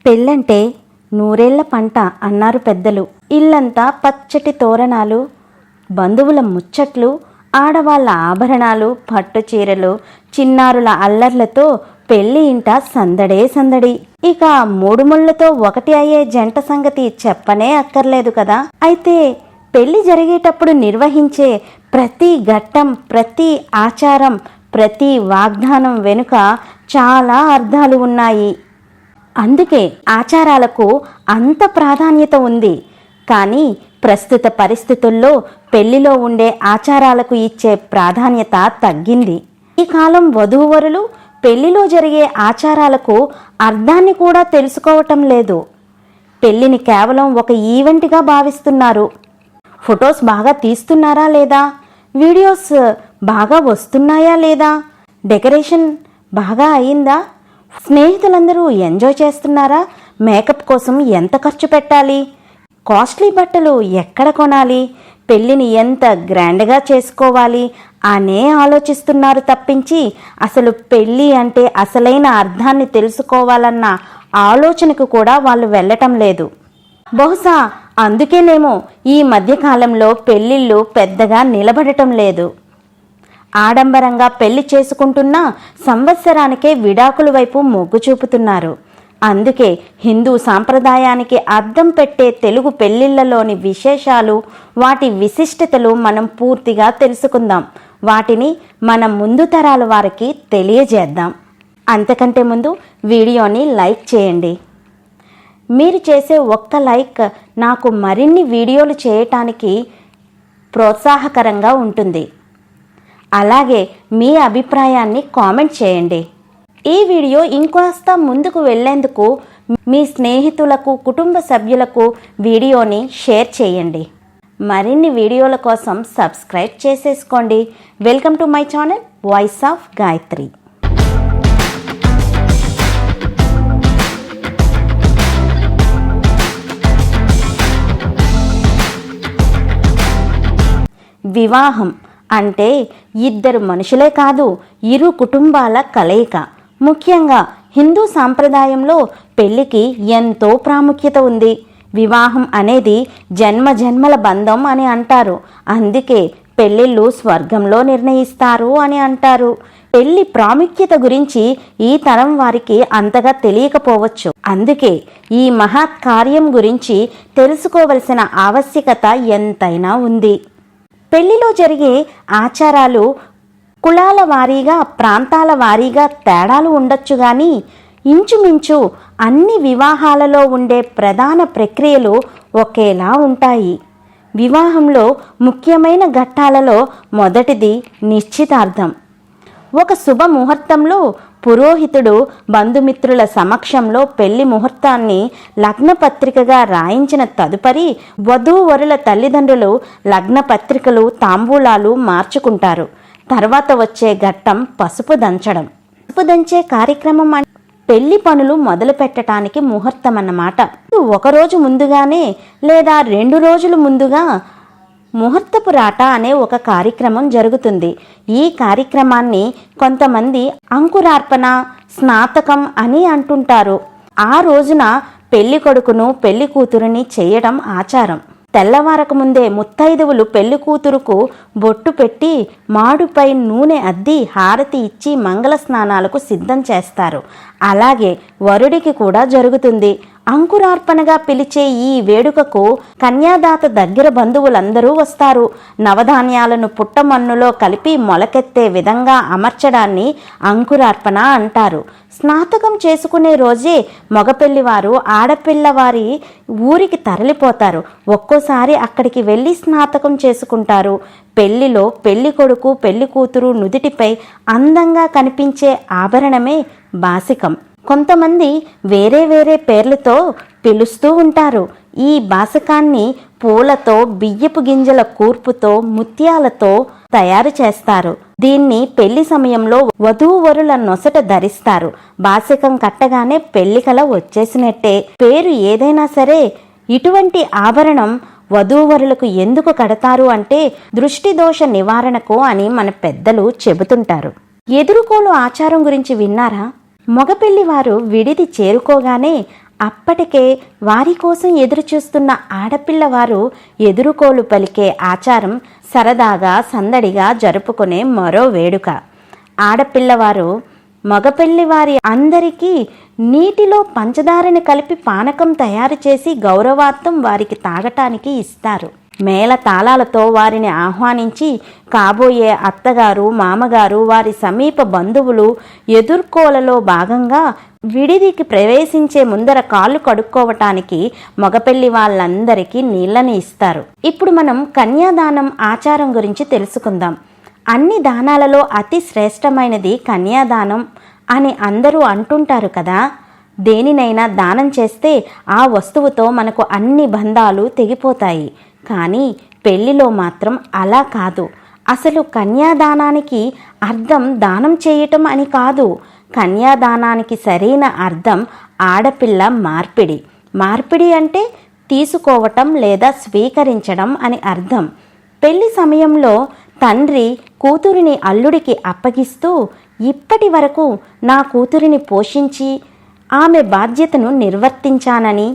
పెళ్ళంటే నూరేళ్ల పంట అన్నారు పెద్దలు. ఇల్లంతా పచ్చటి తోరణాలు, బంధువుల ముచ్చట్లు, ఆడవాళ్ల ఆభరణాలు, పట్టు చీరలు, చిన్నారుల అల్లర్లతో పెళ్లి ఇంట సందడే సందడి. ఇక మూడు ముళ్లతో ఒకటి అయ్యే జంట సంగతి చెప్పనే అక్కర్లేదు కదా. అయితే పెళ్లి జరిగేటప్పుడు నిర్వహించే ప్రతి ఘట్టం, ప్రతి ఆచారం, ప్రతి వాగ్దానం వెనుక చాలా అర్థాలు ఉన్నాయి. అందుకే ఆచారాలకు అంత ప్రాధాన్యత ఉంది. కానీ ప్రస్తుత పరిస్థితుల్లో పెళ్లిలో ఉండే ఆచారాలకు ఇచ్చే ప్రాధాన్యత తగ్గింది. ఈ కాలం వధూవరులు పెళ్లిలో జరిగే ఆచారాలకు అర్థాన్ని కూడా తెలుసుకోవటం లేదు. పెళ్లిని కేవలం ఒక ఈవెంట్గా భావిస్తున్నారు. ఫొటోస్ బాగా తీస్తున్నారా లేదా, వీడియోస్ బాగా వస్తున్నాయా లేదా, డెకరేషన్ బాగా అయిందా, స్నేహితులందరూ ఎంజాయ్ చేస్తున్నారా, మేకప్ కోసం ఎంత ఖర్చు పెట్టాలి, కాస్ట్లీ బట్టలు ఎక్కడ కొనాలి, పెళ్ళిని ఎంత గ్రాండ్గా చేసుకోవాలి అనే ఆలోచిస్తున్నారు తప్పించి అసలు పెళ్ళి అంటే అసలైన అర్థాన్ని తెలుసుకోవాలన్న ఆలోచనకు కూడా వాళ్ళు వెళ్ళటం లేదు. బహుశా అందుకేనేమో ఈ మధ్యకాలంలో పెళ్ళిళ్ళు పెద్దగా నిలబడటం లేదు. ఆడంబరంగా పెళ్లి చేసుకుంటున్నా సంవత్సరానికే విడాకుల వైపు మొగ్గు చూపుతున్నారు. అందుకే హిందూ సాంప్రదాయానికి అద్దం పెట్టే తెలుగు పెళ్లిళ్లలోని విశేషాలు, వాటి విశిష్టతలు మనం పూర్తిగా తెలుసుకుందాం. వాటిని మన ముందు తరాల వారికి తెలియజేద్దాం. అంతకంటే ముందు వీడియోని లైక్ చేయండి. మీరు చేసే ఒక్క లైక్ నాకు మరిన్ని వీడియోలు చేయటానికి ప్రోత్సాహకరంగా ఉంటుంది. అలాగే మీ అభిప్రాయాన్ని కామెంట్ చేయండి. ఈ వీడియో ఇంకాస్త ముందుకు వెళ్లేందుకు మీ స్నేహితులకు, కుటుంబ సభ్యులకు వీడియోని షేర్ చేయండి. మరిన్ని వీడియోల కోసం సబ్స్క్రైబ్ చేసేసుకోండి. Welcome to my channel voice of Gayatri. వివాహం అంటే ఇద్దరు మనుషులే కాదు, ఇరు కుటుంబాల కలయిక. ముఖ్యంగా హిందూ సాంప్రదాయంలో పెళ్లికి ఎంతో ప్రాముఖ్యత ఉంది. వివాహం అనేది జన్మ జన్మల బంధం అని అంటారు. అందుకే పెళ్ళిళ్ళు స్వర్గంలో నిర్ణయిస్తారు అని అంటారు. పెళ్లి ప్రాముఖ్యత గురించి ఈ తరం వారికి అంతగా తెలియకపోవచ్చు. అందుకే ఈ మహత్కార్యం గురించి తెలుసుకోవలసిన ఆవశ్యకత ఎంతైనా ఉంది. పెళ్లిలో జరిగే ఆచారాలు కులాల వారీగా, ప్రాంతాల వారీగా తేడాలు ఉండొచ్చు కానీ ఇంచుమించు అన్ని వివాహాలలో ఉండే ప్రధాన ప్రక్రియలు ఒకేలా ఉంటాయి. వివాహంలో ముఖ్యమైన ఘట్టాలలో మొదటిది నిశ్చితార్థం. ఒక శుభ ముహూర్తంలో పురోహితుడు బంధుమిత్రుల సమక్షంలో పెళ్లి ముహూర్తాన్ని లగ్నపత్రికగా రాయించిన తదుపరి వధూవరుల తల్లిదండ్రులు లగ్నపత్రికలు, తాంబూలాలు మార్చుకుంటారు. తర్వాత వచ్చే ఘట్టం పసుపు దంచడం. పసుపు దంచే కార్యక్రమం పెళ్లి పనులు మొదలు పెట్టడానికి ముహూర్తం అన్నమాట. ఒకరోజు ముందుగానే లేదా 2 రోజులు ముందుగా ముహూర్తపు రాట అనే ఒక కార్యక్రమం జరుగుతుంది. ఈ కార్యక్రమాన్ని కొంతమంది అంకురార్పణ, స్నాతకం అని అంటుంటారు. ఆ రోజున పెళ్లి కొడుకును, పెళ్లి కూతురుని చేయడం ఆచారం. తెల్లవారక ముందే ముత్తైదువులు పెళ్లి కూతురుకు బొట్టు పెట్టి మాడుపై నూనె అద్ది హారతి ఇచ్చి మంగళ స్నానాలకు సిద్ధం చేస్తారు. అలాగే వరుడికి కూడా జరుగుతుంది. అంకురార్పణగా పిలిచే ఈ వేడుకకు కన్యాదాత దగ్గర బంధువులందరూ వస్తారు. నవధాన్యాలను పుట్టమన్నులో కలిపి మొలకెత్తే విధంగా అమర్చడాన్ని అంకురార్పణ అంటారు. స్నాతకం చేసుకునే రోజే మగపెళ్లివారు ఆడపిల్లవారి ఊరికి తరలిపోతారు. ఒక్కోసారి అక్కడికి వెళ్ళి స్నాతకం చేసుకుంటారు. పెళ్లిలో పెళ్లి కొడుకు, పెళ్లి కూతురు నుదిటిపై అందంగా కనిపించే ఆభరణమే బాసికం. కొంతమంది వేరే వేరే పేర్లతో పిలుస్తూ ఉంటారు. ఈ బాసికాన్ని పూలతో, బియ్యపు గింజల కూర్పుతో, ముత్యాలతో తయారు చేస్తారు. దీన్ని పెళ్లి సమయంలో వధూవరుల నొసట ధరిస్తారు. బాసికం కట్టగానే పెళ్లి కల వచ్చేసినట్టే. పేరు ఏదైనా సరే ఇటువంటి ఆభరణం వధూవరులకు ఎందుకు కడతారు అంటే దృష్టి దోష నివారణకు అని మన పెద్దలు చెబుతుంటారు. ఎదురుకోలు ఆచారం గురించి విన్నారా? మగపెళ్లివారు విడిది చేరుకోగానే అప్పటికే వారి కోసం ఎదురుచూస్తున్న ఆడపిల్లవారు ఎదురుకోలు పలికే ఆచారం సరదాగా సందడిగా జరుపుకునే మరో వేడుక. ఆడపిల్లవారు మగపెళ్లివారి అందరికీ నీటిలో పంచదారని కలిపి పానకం తయారు చేసి గౌరవార్థం వారికి తాగటానికి ఇస్తారు. మేళ తాళాలతో వారిని ఆహ్వానించి కాబోయే అత్తగారు, మామగారు, వారి సమీప బంధువులు ఎదుర్కోలలో భాగంగా విడిదికి ప్రవేశించే ముందర కాళ్ళు కడుక్కోవటానికి మగపెళ్లి వాళ్ళందరికీ నీళ్ళని ఇస్తారు. ఇప్పుడు మనం కన్యాదానం ఆచారం గురించి తెలుసుకుందాం. అన్ని దానాలలో అతి శ్రేష్టమైనది కన్యాదానం అని అందరూ అంటుంటారు కదా. దేనినైనా దానం చేస్తే ఆ వస్తువుతో మనకు అన్ని బంధాలు తెగిపోతాయి. కానీ పెళ్లిలో మాత్రం అలా కాదు. అసలు కన్యాదానానికి అర్థం దానం చేయటం అని కాదు. కన్యాదానానికి సరైన అర్థం ఆడపిల్ల మార్పిడి. మార్పిడి అంటే తీసుకోవటం లేదా స్వీకరించడం అని అర్థం. పెళ్లి సమయంలో తండ్రి కూతురిని అల్లుడికి అప్పగిస్తూ, ఇప్పటి వరకు నా కూతురిని పోషించి ఆమె బాధ్యతను నిర్వర్తించానని,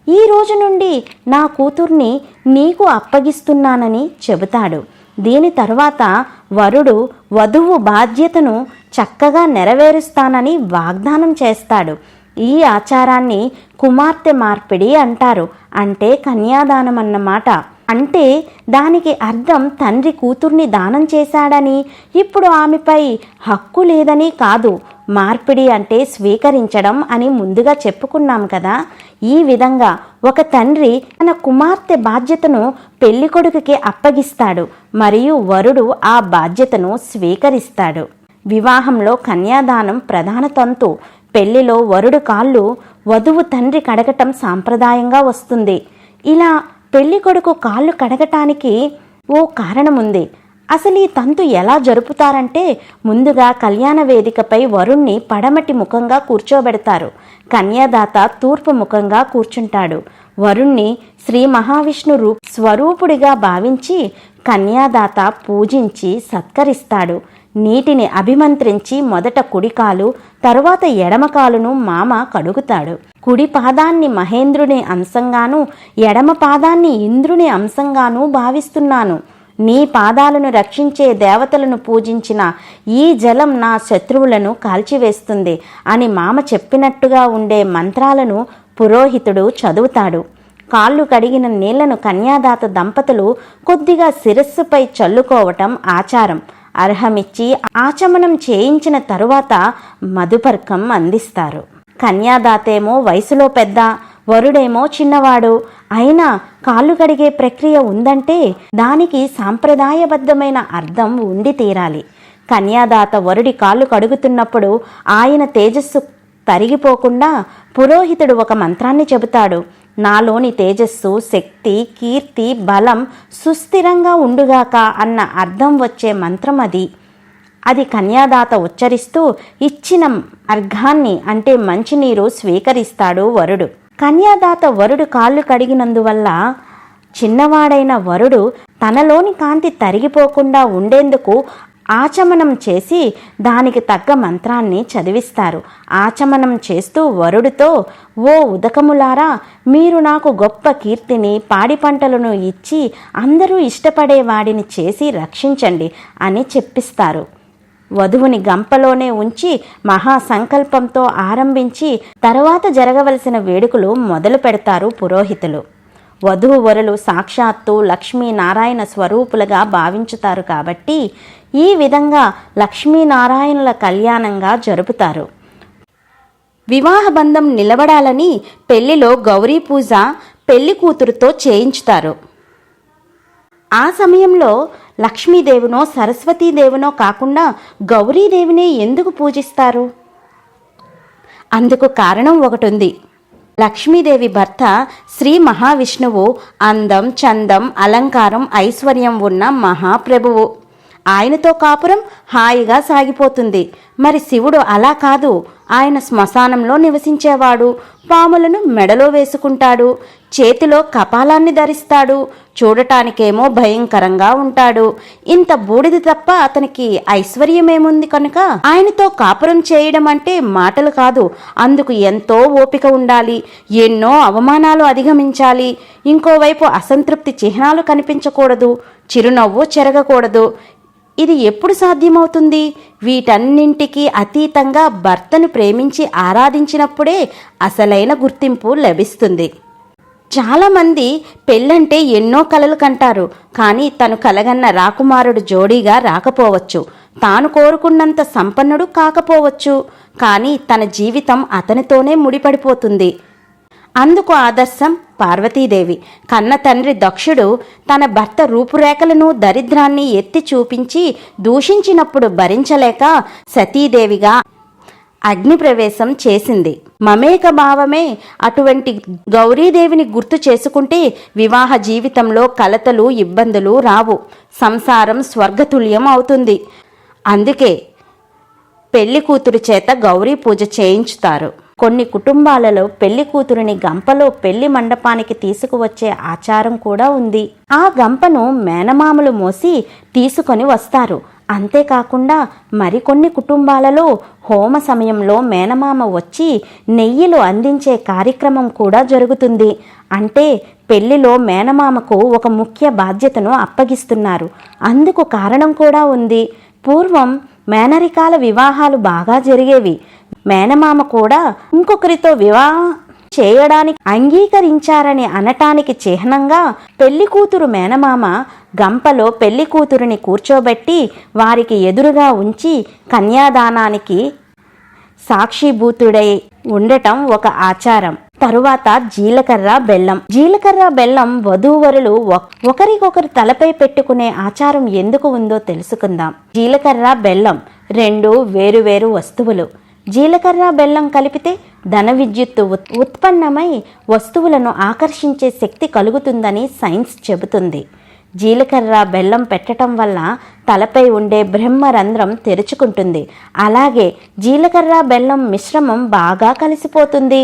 ఈ రోజు నుండి నా కూతుర్ని నీకు అప్పగిస్తున్నానని చెబుతాడు. దీని తరువాత వరుడు వధువు బాధ్యతను చక్కగా నెరవేరుస్తానని వాగ్దానం చేస్తాడు. ఈ ఆచారాన్ని కుమార్తె మార్పిడి అంటారు. అంటే కన్యాదానం అన్నమాట. అంటే దానికి అర్థం తండ్రి కూతుర్ని దానం చేశాడని, ఇప్పుడు ఆమెపై హక్కు లేదని కాదు. మార్పిడి అంటే స్వీకరించడం అని ముందుగా చెప్పుకున్నాం కదా. ఈ విధంగా ఒక తండ్రి తన కుమార్తె బాధ్యతను పెళ్ళికొడుకుకి అప్పగిస్తాడు మరియు వరుడు ఆ బాధ్యతను స్వీకరిస్తాడు. వివాహంలో కన్యాదానం ప్రధాన తంతు. పెళ్లిలో వరుడు కాళ్ళు వధువు తండ్రి కడగటం సాంప్రదాయంగా వస్తుంది. ఇలా పెళ్ళికొడుకు కాళ్ళు కడగటానికి ఓ కారణముంది. అసలు ఈ తంతు ఎలా జరుపుతారంటే, ముందుగా కళ్యాణ వేదికపై వరుణ్ణి పడమటి ముఖంగా కూర్చోబెడతారు. కన్యాదాత తూర్పు ముఖంగా కూర్చుంటాడు. వరుణ్ణి శ్రీ మహావిష్ణు స్వరూపుడిగా భావించి కన్యాదాత పూజించి సత్కరిస్తాడు. నీటిని అభిమంత్రించి మొదట కుడికాలు, తరువాత ఎడమకాలును మామ కడుగుతాడు. కుడి పాదాన్ని మహేంద్రుని అంశంగాను, ఎడమ పాదాన్ని ఇంద్రుని అంశంగాను భావిస్తున్నాను. నీ పాదాలను రక్షించే దేవతలను పూజించిన ఈ జలం నా శత్రువులను కాల్చివేస్తుంది అని మామ చెప్పినట్టుగా ఉండే మంత్రాలను పురోహితుడు చదువుతాడు. కాళ్ళు కడిగిన నీళ్లను కన్యాదాత దంపతులు కొద్దిగా శిరస్సుపై చల్లుకోవటం ఆచారం. అర్హమిచ్చి ఆచమనం చేయించిన తరువాత మధుపర్కం అందిస్తారు. కన్యాదాతేమో వయసులో పెద్ద, వరుడేమో చిన్నవాడు. అయినా కాళ్ళు కడిగే ప్రక్రియ ఉందంటే దానికి సాంప్రదాయబద్ధమైన అర్థం ఉండి తీరాలి. కన్యాదాత వరుడి కాళ్ళు కడుగుతున్నప్పుడు ఆయన తేజస్సు తరిగిపోకుండా పురోహితుడు ఒక మంత్రాన్ని చెబుతాడు. నాలోని తేజస్సు, శక్తి, కీర్తి, బలం సుస్థిరంగా ఉండుగాక అన్న అర్థం వచ్చే మంత్రం అది. అది కన్యాదాత ఉచ్చరిస్తూ ఇచ్చిన అర్ఘాన్ని అంటే మంచినీరు స్వీకరిస్తాడు వరుడు. కన్యాదాత వరుడు కాళ్ళు కడిగినందువల్ల చిన్నవాడైన వరుడు తనలోని కాంతి తరిగిపోకుండా ఉండేందుకు ఆచమనం చేసి దానికి తగ్గ మంత్రాన్ని చదివిస్తారు. ఆచమనం చేస్తూ వరుడితో, ఓ ఉదకములారా, మీరు నాకు గొప్ప కీర్తిని, పాడి పంటలను ఇచ్చి అందరూ ఇష్టపడే వాడిని చేసి రక్షించండి అని చెప్పిస్తారు. వధువుని గంపలోనే ఉంచి మహాసంకల్పంతో ఆరంభించి తర్వాత జరగవలసిన వేడుకలు మొదలు పెడతారు పురోహితులు. వధువు వరులు సాక్షాత్తు లక్ష్మీనారాయణ స్వరూపులుగా భావించుతారు కాబట్టి ఈ విధంగా లక్ష్మీనారాయణుల కళ్యాణంగా జరుపుతారు. వివాహ బంధం నిలబడాలని పెళ్లిలో గౌరీ పూజ పెళ్లి కూతురుతో చేయించుతారు. ఆ సమయంలో లక్ష్మీదేవినో సరస్వతీదేవినో కాకుండా గౌరీదేవినే ఎందుకు పూజిస్తారు? అందుకు కారణం ఒకటుంది. లక్ష్మీదేవి భర్త శ్రీ మహావిష్ణువు అందం, చందం, అలంకారం, ఐశ్వర్యం ఉన్న మహాప్రభువు. ఆయనతో కాపురం హాయిగా సాగిపోతుంది. మరి శివుడు అలా కాదు. ఆయన శ్మశానంలో నివసించేవాడు. పాములను మెడలో వేసుకుంటాడు. చేతిలో కపాలాన్ని ధరిస్తాడు. చూడటానికేమో భయంకరంగా ఉంటాడు. ఇంత బూడిద తప్ప అతనికి ఐశ్వర్యమేముంది కనుక ఆయనతో కాపురం చేయడం అంటే మాటలు కాదు. అందుకు ఎంతో ఓపిక ఉండాలి. ఎన్నో అవమానాలు అధిగమించాలి. ఇంకోవైపు అసంతృప్తి చిహ్నాలు కనిపించకూడదు. చిరునవ్వు చెరగకూడదు. ఇది ఎప్పుడు సాధ్యమవుతుంది? వీటన్నింటికీ అతీతంగా భర్తను ప్రేమించి ఆరాధించినప్పుడే అసలైన గుర్తింపు లభిస్తుంది. చాలామంది పెళ్ళంటే ఎన్నో కలలు కంటారు. కానీ తను కలగన్న రాకుమారుడు జోడీగా రాకపోవచ్చు. తాను కోరుకున్నంత సంపన్నుడు కాకపోవచ్చు. కానీ తన జీవితం అతనితోనే ముడిపడిపోతుంది. అందుకు ఆదర్శం పార్వతీదేవి. కన్న తండ్రి దక్షుడు తన భర్త రూపురేఖలను దరిద్రాన్ని ఎత్తి చూపించి దూషించినప్పుడు భరించలేక సతీదేవిగా అగ్నిప్రవేశం చేసింది. మమేక భావమే అటువంటి గౌరీదేవిని గుర్తు చేసుకుంటే వివాహ జీవితంలో కలతలు ఇబ్బందులు రావు. సంసారం స్వర్గతుల్యం అవుతుంది. అందుకే పెళ్లి కూతురు చేత గౌరీ పూజ చేయించుతారు. కొన్ని కుటుంబాలలో పెళ్లి కూతురిని గంపలో పెళ్లి మండపానికి తీసుకువచ్చే ఆచారం కూడా ఉంది. ఆ గంపను మేనమామలు మోసి తీసుకొని వస్తారు. అంతేకాకుండా మరికొన్ని కుటుంబాలలో హోమ సమయంలో మేనమామ వచ్చి నెయ్యిలు అందించే కార్యక్రమం కూడా జరుగుతుంది. అంటే పెళ్లిలో మేనమామకు ఒక ముఖ్య బాధ్యతను అప్పగిస్తున్నారు. అందుకు కారణం కూడా ఉంది. పూర్వం మేనరికాల వివాహాలు బాగా జరిగేవి. మేనమామ కూడా ఇంకొకరితో వివాహం చేయడానికి అంగీకరించారని అనటానికి చిహ్నంగా పెళ్లి కూతురు మేనమామ గంపలో పెళ్లి కూతురిని కూర్చోబెట్టి వారికి ఎదురుగా ఉంచి కన్యాదానానికి సాక్షిభూతుడై ఉండటం ఒక ఆచారం. తరువాత జీలకర్ర బెల్లం. జీలకర్ర బెల్లం వధూవరులు ఒకరికొకరు తలపై పెట్టుకునే ఆచారం ఎందుకు ఉందో తెలుసుకుందాం. జీలకర్ర బెల్లం రెండు వేరువేరు వస్తువులు. జీలకర్ర బెల్లం కలిపితే ధన విద్యుత్తు ఉత్పన్నమై వస్తువులను ఆకర్షించే శక్తి కలుగుతుందని సైన్స్ చెబుతుంది. జీలకర్ర బెల్లం పెట్టడం వల్ల తలపై ఉండే బ్రహ్మరంధ్రం తెరుచుకుంటుంది. అలాగే జీలకర్ర బెల్లం మిశ్రమం బాగా కలిసిపోతుంది.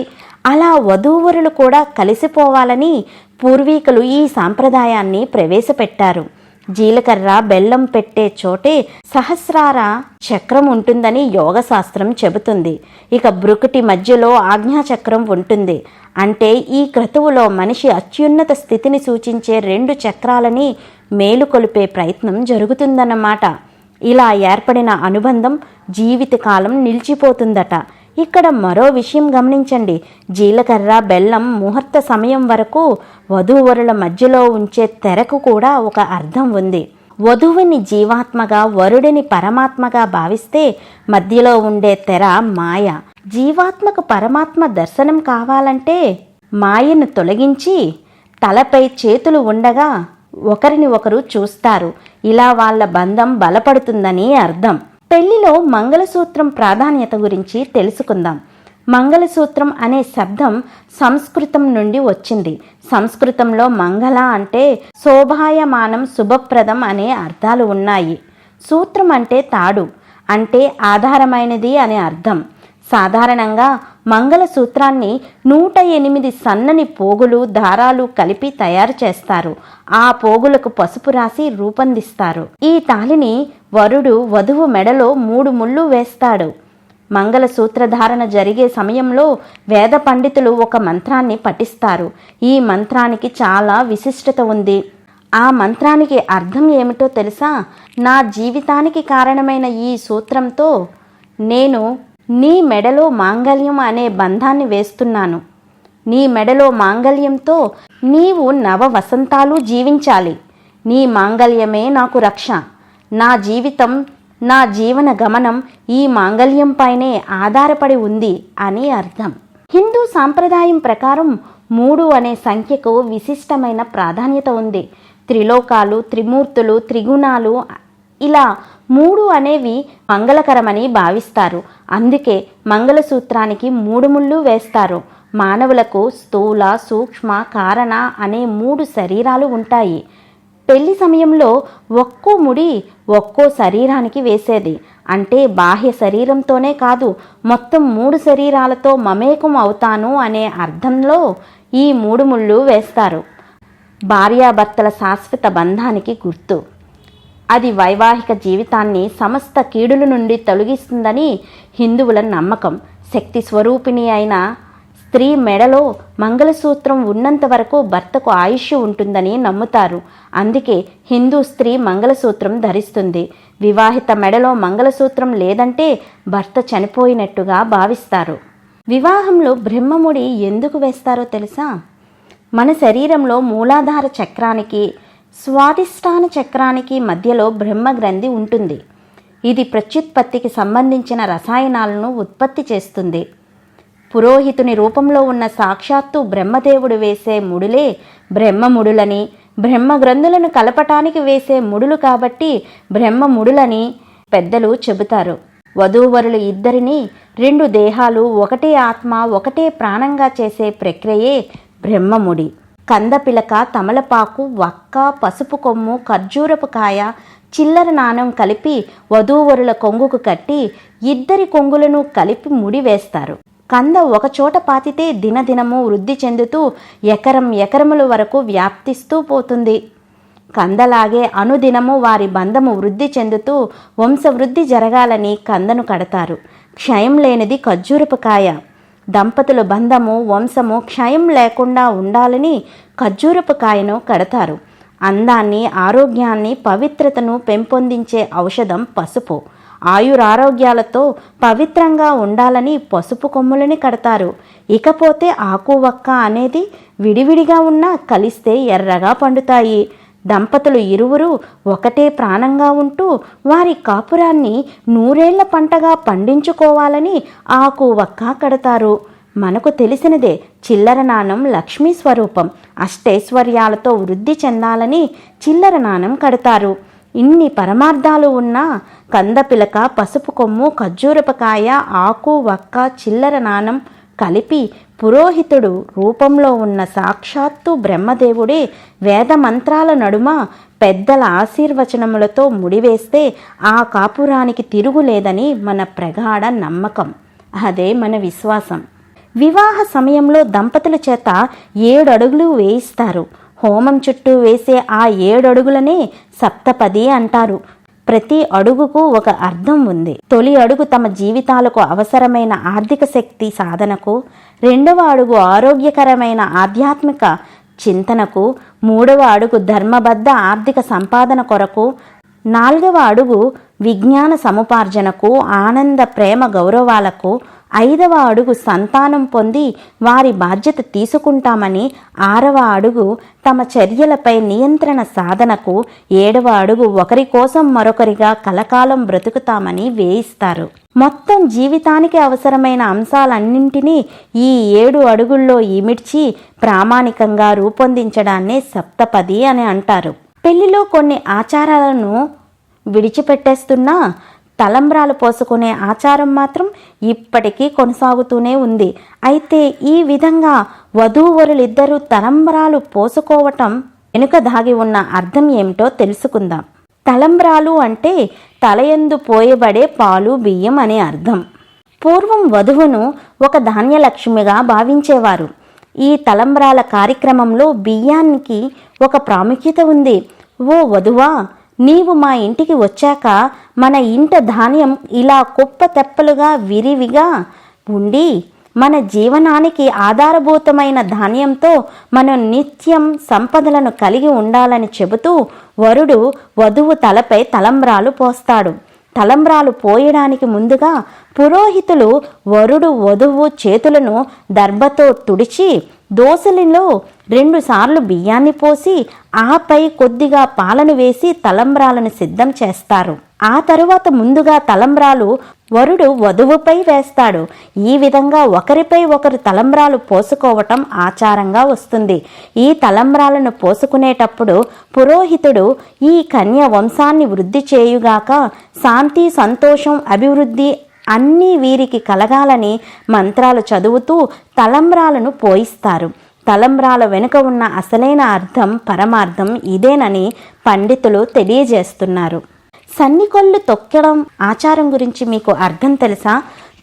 అలా వధూవరులు కూడా కలిసిపోవాలని పూర్వీకులు ఈ సాంప్రదాయాన్ని ప్రవేశపెట్టారు. జీలకర్ర బెల్లం పెట్టే చోటే సహస్రార చక్రం ఉంటుందని యోగశాస్త్రం చెబుతుంది. ఇక బ్రుకుటి మధ్యలో ఆజ్ఞాచక్రం ఉంటుంది. అంటే ఈ క్రతువులో మనిషి అత్యున్నత స్థితిని సూచించే 2 చక్రాలని మేలుకొలిపే ప్రయత్నం జరుగుతుందన్నమాట. ఇలా ఏర్పడిన అనుబంధం జీవితకాలం నిలిచిపోతుందట. ఇక్కడ మరో విషయం గమనించండి. జీలకర్ర బెల్లం ముహూర్త సమయం వరకు వధూవరుల మధ్యలో ఉంచే తెరకు కూడా ఒక అర్థం ఉంది. వధువుని జీవాత్మగా వరుడిని పరమాత్మగా భావిస్తే మధ్యలో ఉండే తెర మాయ. జీవాత్మకు పరమాత్మ దర్శనం కావాలంటే మాయను తొలగించి తలపై చేతులు ఉండగా ఒకరిని ఒకరు చూస్తారు. ఇలా వాళ్ళ బంధం బలపడుతుందని అర్థం. పెళ్లిలో మంగళసూత్రం ప్రాధాన్యత గురించి తెలుసుకుందాం. మంగళసూత్రం అనే శబ్దం సంస్కృతం నుండి వచ్చింది. సంస్కృతంలో మంగళ అంటే శోభాయమానం, శుభప్రదం అనే అర్థాలు ఉన్నాయి. సూత్రం అంటే తాడు, అంటే ఆధారమైనది అనే అర్థం. సాధారణంగా మంగళసూత్రాన్ని 108 సన్నని పోగులు, దారాలు కలిపి తయారు చేస్తారు. ఆ పోగులకు పసుపు రాసి రూపొందిస్తారు. ఈ తాళిని వరుడు వధువు మెడలో 3 ముళ్ళు వేస్తాడు. మంగళసూత్రధారణ జరిగే సమయంలో వేద పండితులు ఒక మంత్రాన్ని పఠిస్తారు. ఈ మంత్రానికి చాలా విశిష్టత ఉంది. ఆ మంత్రానికి అర్థం ఏమిటో తెలుసా? నా జీవితానికి కారణమైన ఈ సూత్రంతో నేను నీ మెడలో మాంగళ్యం అనే బంధాన్ని వేస్తున్నాను. నీ మెడలో మాంగళ్యంతో నీవు 9 వసంతాలు జీవించాలి. నీ మాంగళ్యమే నాకు రక్ష. నా జీవితం, నా జీవన గమనం ఈ మాంగళ్యంపైనే ఆధారపడి ఉంది అని అర్థం. హిందూ సాంప్రదాయం ప్రకారం 3 అనే సంఖ్యకు విశిష్టమైన ప్రాధాన్యత ఉంది. త్రిలోకాలు, త్రిమూర్తులు, త్రిగుణాలు ఇలా 3 అనేవి మంగళకరమని భావిస్తారు. అందుకే మంగళసూత్రానికి 3 ముళ్ళు వేస్తారు. మానవులకు స్థూల, సూక్ష్మ, కారణ అనే 3 శరీరాలు ఉంటాయి. పెళ్లి సమయంలో ఒక్కో ముడి ఒక్కో శరీరానికి వేసేది. అంటే బాహ్య శరీరంతోనే కాదు, మొత్తం 3 శరీరాలతో మమేకం అవుతాను అనే అర్థంలో ఈ 3 ముళ్ళు వేస్తారు. భార్యాభర్తల శాశ్వత బంధానికి గుర్తు. అది వైవాహిక జీవితాన్ని సమస్త కీడుల నుండి తొలగిస్తుందని హిందువుల నమ్మకం. శక్తి స్వరూపిణి అయిన స్త్రీ మెడలో మంగళసూత్రం ఉన్నంత వరకు భర్తకు ఆయుష్ ఉంటుందని నమ్ముతారు. అందుకే హిందూ స్త్రీ మంగళసూత్రం ధరిస్తుంది. వివాహిత మెడలో మంగళసూత్రం లేదంటే భర్త చనిపోయినట్టుగా భావిస్తారు. వివాహంలో బ్రహ్మముడి ఎందుకు వేస్తారో తెలుసా? మన శరీరంలో మూలాధార చక్రానికి స్వాదిష్టాన చక్రానికి మధ్యలో బ్రహ్మగ్రంథి ఉంటుంది. ఇది ప్రత్యుత్పత్తికి సంబంధించిన రసాయనాలను ఉత్పత్తి చేస్తుంది. పురోహితుని రూపంలో ఉన్న సాక్షాత్తు బ్రహ్మదేవుడు వేసే ముడులే బ్రహ్మముడులని, బ్రహ్మగ్రంథులను కలపటానికి వేసే ముడులు కాబట్టి బ్రహ్మముడులని పెద్దలు చెబుతారు. వధూవరులు ఇద్దరిని 2 దేహాలు, ఒకటే ఆత్మ, ఒకటే ప్రాణంగా చేసే ప్రక్రియే బ్రహ్మముడి. కందపిలక, తమలపాకు, వక్క, పసుపు కొమ్ము, ఖర్జూరపు కాయ, చిల్లర నాణం కలిపి వధూవరుల కొంగుకు కట్టి ఇద్దరి కొంగులను కలిపి ముడి వేస్తారు. కంద ఒకచోట పాతితే దినదినము వృద్ధి చెందుతూ ఎకరముల వరకు వ్యాప్తిస్తూ పోతుంది. కందలాగే అనుదినము వారి బంధము వృద్ధి చెందుతూ వంశవృద్ధి జరగాలని కందను కడతారు. క్షయం లేనిది ఖర్జూరపు కాయ. దంపతుల బంధము, వంశము క్షయం లేకుండా ఉండాలని ఖర్జూరపు కాయను కడతారు. అందాన్ని, ఆరోగ్యాన్ని, పవిత్రతను పెంపొందించే ఔషధం పసుపు. ఆయురారోగ్యాలతో పవిత్రంగా ఉండాలని పసుపు కొమ్ములని కడతారు. ఇకపోతే ఆకు, వక్క అనేది విడివిడిగా ఉన్నా కలిస్తే ఎర్రగా పండుతాయి. దంపతులు ఇరువురు ఒకటే ప్రాణంగా ఉంటూ వారి కాపురాన్ని 100 ఏళ్ల పంటగా పండించుకోవాలని ఆకు, వక్క కడతారు. మనకు తెలిసినదే, చిల్లర నాణం లక్ష్మీ స్వరూపం. అష్టైశ్వర్యాలతో వృద్ధి చెందాలని చిల్లర నాణం కడతారు. ఇన్ని పరమార్థాలు ఉన్న కందపిలక, పసుపు కొమ్ము, ఖర్జూరపకాయ, ఆకు, వక్క, చిల్లర నాణం కలిపి పురోహితుడు రూపంలో ఉన్న సాక్షాత్తు బ్రహ్మదేవుడే వేద మంత్రాల నడుమ పెద్దల ఆశీర్వచనములతో ముడివేస్తే ఆ కాపురానికి తిరుగులేదని మన ప్రగాఢ నమ్మకం. అదే మన విశ్వాసం. వివాహ సమయంలో దంపతుల చేత 7 అడుగులు వేయిస్తారు. హోమం చుట్టూ వేసే ఆ 7 అడుగులనే సప్తపది అంటారు. ప్రతి అడుగుకు ఒక అర్థం ఉంది. తొలి అడుగు తమ జీవితాలకు అవసరమైన ఆర్థిక శక్తి సాధనకు, 2వ అడుగు ఆరోగ్యకరమైన ఆధ్యాత్మిక చింతనకు, 3వ అడుగు ధర్మబద్ధ ఆర్థిక సంపాదన కొరకు, 4వ అడుగు విజ్ఞాన సముపార్జనకు, ఆనంద ప్రేమ గౌరవాలకు, 5వ అడుగు సంతానం పొంది వారి బాధ్యత తీసుకుంటామని, 6వ అడుగు తమ చర్యలపై నియంత్రణ సాధనకు, 7వ అడుగు ఒకరి కోసం మరొకరిగా కలకాలం బ్రతుకుతామని వేయిస్తారు. మొత్తం జీవితానికి అవసరమైన అంశాలన్నింటినీ ఈ 7 అడుగుల్లో ఇమిడ్చి ప్రామాణికంగా రూపొందించడాన్నే సప్తపది అని అంటారు. పెళ్లిలో కొన్ని ఆచారాలను విడిచిపెట్టేస్తున్నా తలంబ్రాలు పోసుకునే ఆచారం మాత్రం ఇప్పటికీ కొనసాగుతూనే ఉంది. అయితే ఈ విధంగా వధూవరులిద్దరూ తలంబ్రాలు పోసుకోవటం వెనుక దాగి ఉన్న అర్థం ఏమిటో తెలుసుకుందాం. తలంబ్రాలు అంటే తలయందు పోయబడే పాలు, బియ్యం అనే అర్థం. పూర్వం వధువును ఒక ధాన్యలక్ష్మిగా భావించేవారు. ఈ తలంబ్రాల కార్యక్రమంలో బియ్యానికి ఒక ప్రాముఖ్యత ఉంది. ఓ వధువా, నీవు మా ఇంటికి వచ్చాక మన ఇంట ధాన్యం ఇలా కుప్ప తెప్పలుగా విరివిగా ఉండి మన జీవనానికి ఆధారభూతమైన ధాన్యంతో మనం నిత్యం సంపదలను కలిగి ఉండాలని చెబుతూ వరుడు వధువు తలపై తలంబ్రాలు పోస్తాడు. తలంబ్రాలు పోయడానికి ముందుగా పురోహితులు వరుడు వధువు చేతులను దర్భతో తుడిచి దోసలిలో 2 సార్లు బియ్యాన్ని పోసి ఆపై కొద్దిగా పాలను వేసి తలంబ్రాలను సిద్ధం చేస్తారు. ఆ తరువాత ముందుగా తలంబ్రాలు వరుడు వధువుపై వేస్తాడు. ఈ విధంగా ఒకరిపై ఒకరు తలంబ్రాలు పోసుకోవటం ఆచారంగా వస్తుంది. ఈ తలంబ్రాలను పోసుకునేటప్పుడు పురోహితుడు ఈ కన్య వంశాన్ని వృద్ధి చేయుగాక, శాంతి, సంతోషం, అభివృద్ధి అన్నీ వీరికి కలగాలని మంత్రాలు చదువుతూ తలంబ్రాలను పోయిస్తారు. తలంబ్రాల వెనుక ఉన్న అసలైన అర్థం పరమార్థం ఇదేనని పండితులు తెలియజేస్తున్నారు. సన్నికొల్లు తొక్కడం ఆచారం గురించి మీకు అర్థం తెలుసా?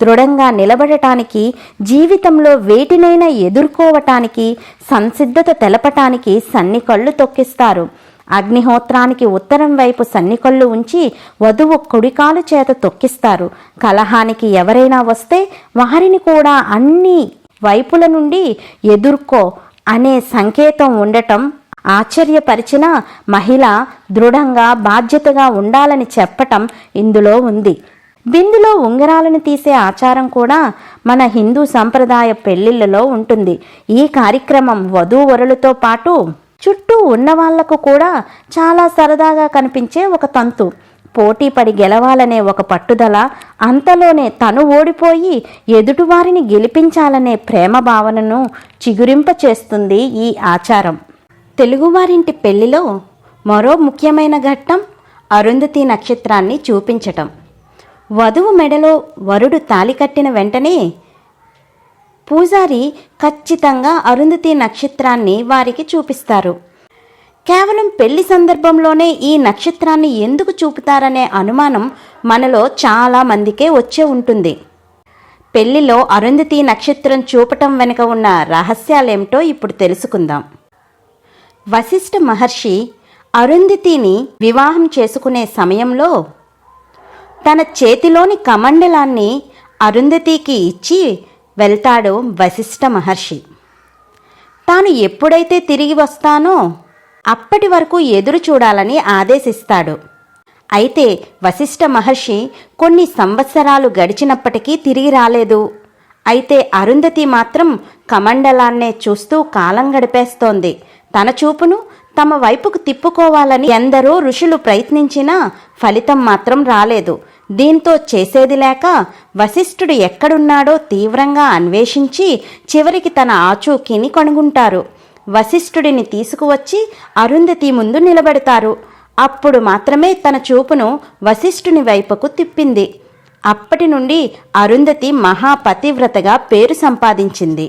దృఢంగా నిలబడటానికి, జీవితంలో వేటినైనా ఎదుర్కోవటానికి సంసిద్ధత తెలపటానికి సన్నికళ్ళు తొక్కిస్తారు. అగ్నిహోత్రానికి ఉత్తరం వైపు సన్నికళ్ళు ఉంచి వధువు కుడికాలు చేత తొక్కిస్తారు. కలహానికి ఎవరైనా వస్తే వారిని కూడా అన్ని వైపుల నుండి ఎదుర్కో అనే సంకేతం ఉండటం ఆశ్చర్యపరిచిన మహిళ దృఢంగా బాధ్యతగా ఉండాలని చెప్పటం ఇందులో ఉంది. బిందులో ఉంగరాలను తీసే ఆచారం కూడా మన హిందూ సంప్రదాయ పెళ్లిళ్లలో ఉంటుంది. ఈ కార్యక్రమం వధూవరులతో పాటు చుట్టూ ఉన్న వాళ్లకు కూడా చాలా సరదాగా కనిపించే ఒక తంతు. పోటీపడి గెలవాలనే ఒక పట్టుదల, అంతలోనే తను ఓడిపోయి ఎదుటివారిని గెలిపించాలనే ప్రేమ భావనను చిగురింపచేస్తుంది ఈ ఆచారం. తెలుగువారింటి పెళ్లిలో మరో ముఖ్యమైన ఘట్టం అరుంధతి నక్షత్రాన్ని చూపించటం. వధువు మెడలో వరుడు తాళి కట్టిన వెంటనే పూజారి ఖచ్చితంగా అరుంధతి నక్షత్రాన్ని వారికి చూపిస్తారు. కేవలం పెళ్లి సందర్భంలోనే ఈ నక్షత్రాన్ని ఎందుకు చూపుతారనే అనుమానం మనలో చాలా మందికే వచ్చే ఉంటుంది. పెళ్లిలో అరుంధతి నక్షత్రం చూపటం వెనుక ఉన్న రహస్యాలేమిటో ఇప్పుడు తెలుసుకుందాం. వశిష్ఠ మహర్షి అరుంధతిని వివాహం చేసుకునే సమయంలో తన చేతిలోని కమండలాన్ని అరుంధతికి ఇచ్చి వెళ్తాడు వశిష్ఠ మహర్షి. తాను ఎప్పుడైతే తిరిగి వస్తానో అప్పటి వరకు ఎదురు చూడాలని ఆదేశిస్తాడు. అయితే వశిష్ఠ మహర్షి కొన్ని సంవత్సరాలు గడిచినప్పటికీ తిరిగి రాలేదు. అయితే అరుంధతి మాత్రం కమండలాన్నే చూస్తూ కాలం గడిపేస్తోంది. తన చూపును తమ వైపుకు తిప్పుకోవాలని ఎందరో ఋషులు ప్రయత్నించినా ఫలితం మాత్రం రాలేదు. దీంతో చేసేది లేక వశిష్ఠుడు ఎక్కడున్నాడో తీవ్రంగా అన్వేషించి చివరికి తన ఆచూకీని కనుగొంటారు. వశిష్ఠుడిని తీసుకువచ్చి అరుంధతి ముందు నిలబెడతారు. అప్పుడు మాత్రమే తన చూపును వశిష్ఠుని వైపుకు తిప్పింది. అప్పటి నుండి అరుంధతి మహాపతివ్రతగా పేరు సంపాదించింది.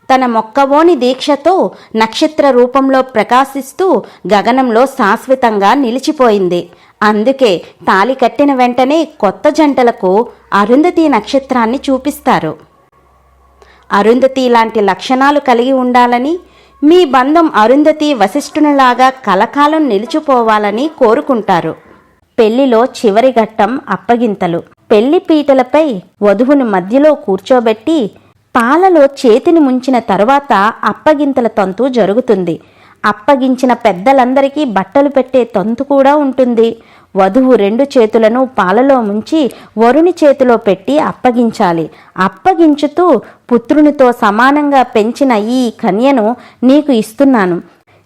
తన మొక్కవోని దీక్షతో నక్షత్ర రూపంలో ప్రకాశిస్తూ గగనంలో శాశ్వతంగా నిలిచిపోయింది. అందుకే తాళి కట్టిన వెంటనే కొత్త జంటలకు అరుంధతి నక్షత్రాన్ని చూపిస్తారు. అరుంధతి లాంటి లక్షణాలు కలిగి ఉండాలని, మీ బంధం అరుంధతి వశిష్ఠునిలాగా కలకాలం నిలిచిపోవాలని కోరుకుంటారు. పెళ్లిలో చివరి ఘట్టం అప్పగింతలు. పెళ్లి పీటలపై వధువును మధ్యలో కూర్చోబెట్టి పాలలో చేతిని ముంచిన తరువాత అప్పగింతల తంతు జరుగుతుంది. అప్పగించిన పెద్దలందరికీ బట్టలు పెట్టే తంతు కూడా ఉంటుంది. వధువు 2 చేతులను పాలలో ముంచి వరుని చేతిలో పెట్టి అప్పగించాలి. అప్పగించుతూ పుత్రునితో సమానంగా పెంచిన ఈ కన్యను నీకు ఇస్తున్నాను,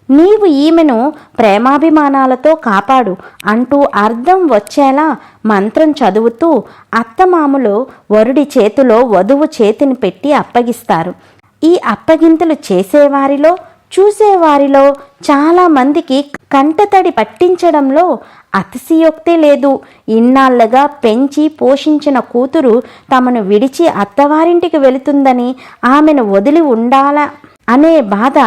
నీవు ఈమెను ప్రేమాభిమానాలతో కాపాడు అంటూ అర్థం వచ్చేలా మంత్రం చదువుతూ అత్తమామలు వరుడి చేతిలో వధువు చేతిని పెట్టి అప్పగిస్తారు. ఈ అప్పగింతలు చేసేవారిలో చూసేవారిలో చాలామందికి కంటతడి పట్టించడంలో అతిశయోక్తే లేదు. ఇన్నాళ్లుగా పెంచి పోషించిన కూతురు తమను విడిచి అత్తవారింటికి వెళుతుందని, ఆమెను వదిలి ఉండాలా అనే బాధ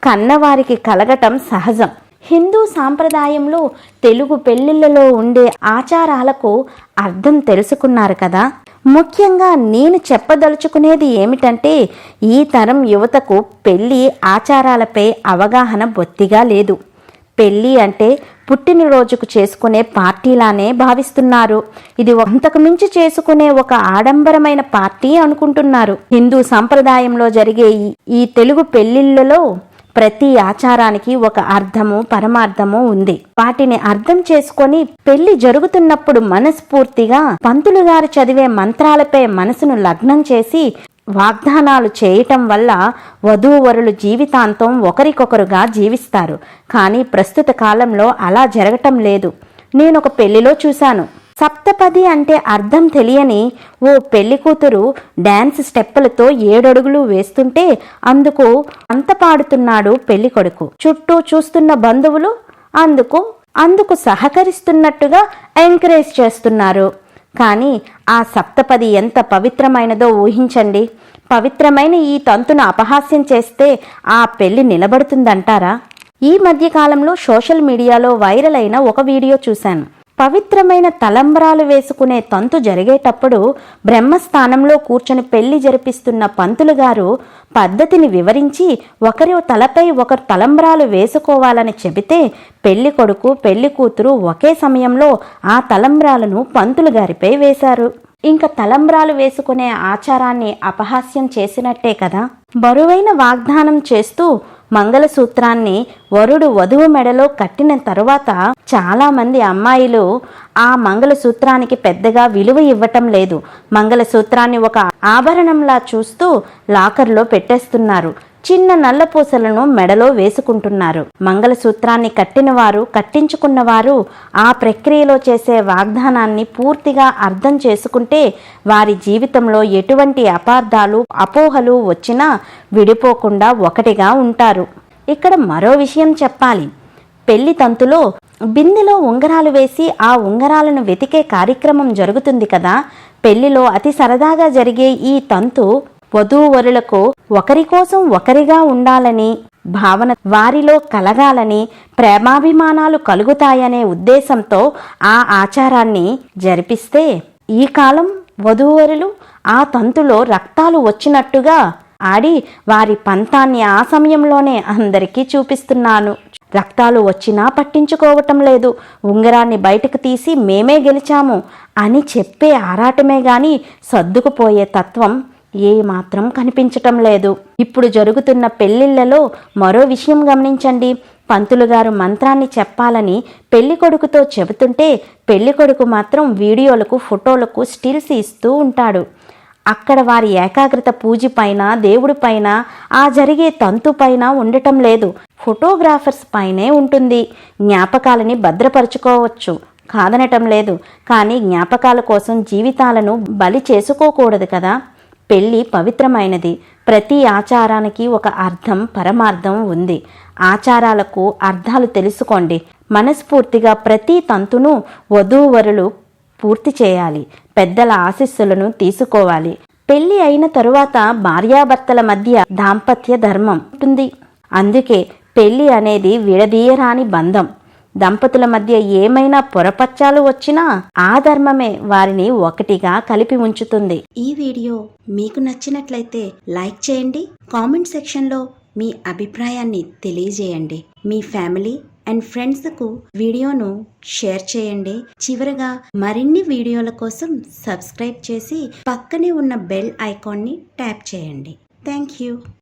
కన్నవారికి కలగటం సహజం. హిందూ సాంప్రదాయంలో తెలుగు పెళ్లిళ్లలో ఉండే ఆచారాలకు అర్థం తెలుసుకున్నారు కదా. ముఖ్యంగా నేను చెప్పదలుచుకునేది ఏమిటంటే, ఈ తరం యువతకు పెళ్లి ఆచారాలపై అవగాహన బొత్తిగా లేదు. పెళ్లి అంటే పుట్టినరోజుకు చేసుకునే పార్టీలానే భావిస్తున్నారు. ఇది అంతకు మించి చేసుకునే ఒక ఆడంబరమైన పార్టీ అనుకుంటున్నారు. హిందూ సంప్రదాయంలో జరిగే ఈ తెలుగు పెళ్లిళ్లలో ప్రతి ఆచారానికి ఒక అర్థము పరమార్థము ఉంది. వాటిని అర్థం చేసుకొని పెళ్లి జరుగుతున్నప్పుడు మనస్ఫూర్తిగా పంతులు గారు చదివే మంత్రాలపై మనసును లగ్నం చేసి వాగ్దానాలు చేయటం వల్ల వధూవరులు జీవితాంతం ఒకరికొకరుగా జీవిస్తారు. కానీ ప్రస్తుత కాలంలో అలా జరగటం లేదు. నేనొక పెళ్లిలో చూశాను. సప్తపది అంటే అర్థం తెలియని ఓ పెళ్లి కూతురు డాన్స్ స్టెప్పులతో 7 అడుగులు వేస్తుంటే అందుకు అంత పాడుతున్నాడు పెళ్లి కొడుకు. చుట్టూ చూస్తున్న బంధువులు అందుకు సహకరిస్తున్నట్టుగా ఎంకరేజ్ చేస్తున్నారు. కానీ ఆ సప్తపది ఎంత పవిత్రమైనదో ఊహించండి. పవిత్రమైన ఈ తంతును అపహాస్యం చేస్తే ఆ పెళ్లి నిలబడుతుందంటారా? ఈ మధ్య కాలంలో సోషల్ మీడియాలో వైరల్ అయిన ఒక వీడియో చూశాను. పవిత్రమైన తలంబ్రాలు వేసుకునే తంతు జరిగేటప్పుడు బ్రహ్మస్థానంలో కూర్చొని పెళ్లి జరిపిస్తున్న పంతులు గారు పద్ధతిని వివరించి ఒకరి తలపై ఒకరు తలంబ్రాలు వేసుకోవాలని చెబితే పెళ్లి కొడుకు పెళ్లి కూతురు ఒకే సమయంలో ఆ తలంబ్రాలను పంతులు గారిపై వేశారు. ఇంకా తలంబ్రాలు వేసుకునే ఆచారాన్ని అపహాస్యం చేసినట్టే కదా. బరువైన వాగ్దానం చేస్తూ మంగళసూత్రాన్ని వరుడు వధువు మెడలో కట్టిన తరువాత చాలా మంది అమ్మాయిలు ఆ మంగళసూత్రానికి పెద్దగా విలువ ఇవ్వటం లేదు. మంగళసూత్రాన్ని ఒక ఆభరణంలా చూస్తూ లాకర్లో పెట్టేస్తున్నారు. చిన్న నల్లపూసలను మెడలో వేసుకుంటున్నారు. మంగళసూత్రాన్ని కట్టినవారు కట్టించుకున్నవారు ఆ ప్రక్రియలో చేసే వాగ్దానాన్ని పూర్తిగా అర్థం చేసుకుంటే వారి జీవితంలో ఎటువంటి అపార్థాలు అపోహలు వచ్చినా విడిపోకుండా ఒకటిగా ఉంటారు. ఇక్కడ మరో విషయం చెప్పాలి. పెళ్లి తంతులో బిందెలో ఉంగరాలు వేసి ఆ ఉంగరాలను వెతికే కార్యక్రమం జరుగుతుంది కదా. పెళ్లిలో అతి సరదాగా జరిగే ఈ తంతు వధూవరులకు ఒకరి కోసం ఒకరిగా ఉండాలని భావన వారిలో కలగాలని ప్రేమాభిమానాలు కలుగుతాయనే ఉద్దేశంతో ఆ ఆచారాన్ని జరిపిస్తే ఈ కాలం వధూవరులు ఆ తంతులో రక్తాలు వచ్చినట్టుగా ఆడి వారి పంతాన్ని ఆ సమయంలోనే అందరికీ చూపిస్తున్నాను. రక్తాలు వచ్చినా పట్టించుకోవటం లేదు. ఉంగరాన్ని బయటకు తీసి మేమే గెలిచాము అని చెప్పే ఆరాటమే గాని సర్దుకుపోయే తత్వం ఏమాత్రం కనిపించటం లేదు. ఇప్పుడు జరుగుతున్న పెళ్లిళ్లలో మరో విషయం గమనించండి. పంతులు గారు మంత్రాన్ని చెప్పాలని పెళ్లి కొడుకుతో చెబుతుంటే పెళ్లి కొడుకు మాత్రం వీడియోలకు ఫోటోలకు స్టిల్స్ ఇస్తూ ఉంటాడు. అక్కడ వారి ఏకాగ్రత పూజ పైన దేవుడి పైన ఆ జరిగే తంతు పైన ఉండటం లేదు, ఫోటోగ్రాఫర్స్ పైనే ఉంటుంది. జ్ఞాపకాలని భద్రపరుచుకోవచ్చు, కాదనటం లేదు. కానీ జ్ఞాపకాల కోసం జీవితాలను బలి చేసుకోకూడదు కదా. పెళ్లి పవిత్రమైనది. ప్రతి ఆచారానికి ఒక అర్థం పరమార్థం ఉంది. ఆచారాలకు అర్థాలు తెలుసుకోండి. మనస్ఫూర్తిగా ప్రతి తంతును వధూవరులు పూర్తి చేయాలి. పెద్దల ఆశీస్సులను తీసుకోవాలి. పెళ్లి అయిన తరువాత భార్యాభర్తల మధ్య దాంపత్య ధర్మం ఉంటుంది. అందుకే పెళ్లి అనేది విడదీయరాని బంధం. దంపతుల మధ్య ఏమైనా పొరపచ్చాలు వచ్చినా ఆ ధర్మమే వారిని ఒకటిగా కలిపి ఉంచుతుంది. ఈ వీడియో మీకు నచ్చినట్లయితే లైక్ చేయండి. కామెంట్ సెక్షన్లో మీ అభిప్రాయాన్ని తెలియజేయండి. మీ ఫ్యామిలీ అండ్ ఫ్రెండ్స్కు వీడియోను షేర్ చేయండి. చివరగా మరిన్ని వీడియోల కోసం సబ్స్క్రైబ్ చేసి పక్కనే ఉన్న బెల్ ఐకాన్ని ట్యాప్ చేయండి. Thank you.